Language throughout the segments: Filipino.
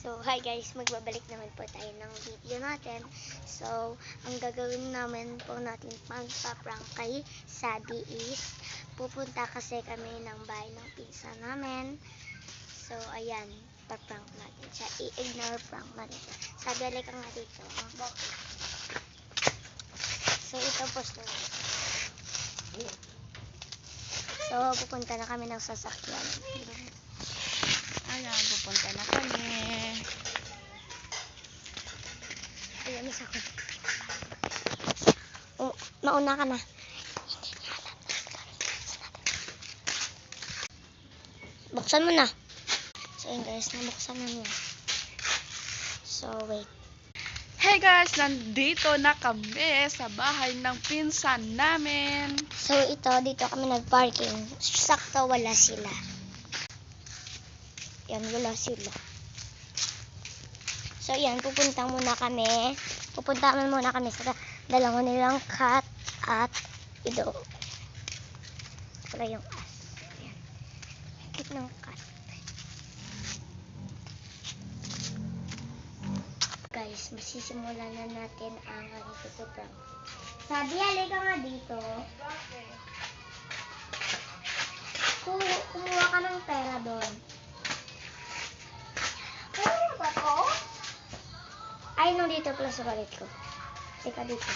So, hi guys, magbabalik naman po tayo ng video natin. So, ang gagawin namin po natin pagpa-prank kay Sadie is, pupunta kasi kami ng bahay ng pinsan namin. So, ayan, pa-prank natin siya. I-ignore prank natin siya. Sadie, alika nga dito. So, ito po siya. So, pupunta na kami ng sasakyan. Ayan, pupunta na kami. Ayan, miss ako. Oh, mauna ka na. Buksan mo na. So, yun guys, nabuksan na niya. So, wait. Hey guys, nandito na kami sa bahay ng pinsan namin. So, dito kami nag-parking. Sakto, wala sila. Yan, wala sila. So, yan, pupunta muna kami sa dalawa nilang cat at ido. Wala yung as. Yan. Cute ng cat. Guys, masisimulan na natin ang pagpaprank. Sabi, halika nga dito. Kumuha ka ng pera doon. Ano ba to? Ay, nung dito pala sa balit ko. Teka dito.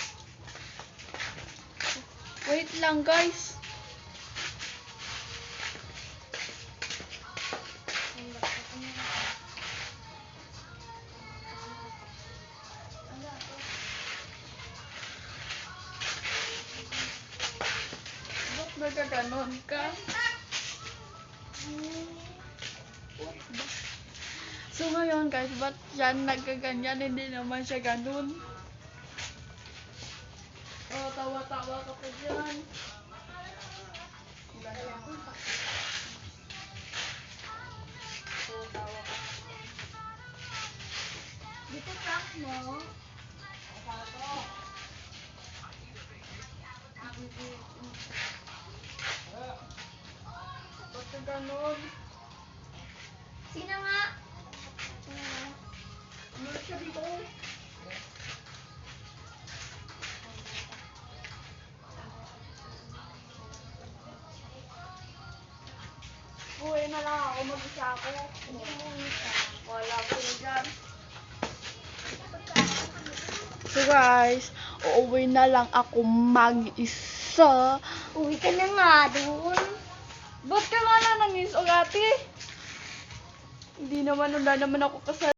Wait lang guys. Ba't nagkaganon ka? So ngayon guys, ba't yan nagkaganyan? Hindi naman siya ganun. Oh, tawa-tawa ka pa dyan. Oh, tawa ka. Dito prank mo. Ba't ka ganun? Sino nga? Ano siya dito? Uwi na lang ako, mag-isa ako. Wala ko na dyan. So guys, uuwi na lang ako mag-isa. Uwi ka na nga doon. Ba't ka nga lang nangis, ate? Hindi naman, wala naman ako kasal.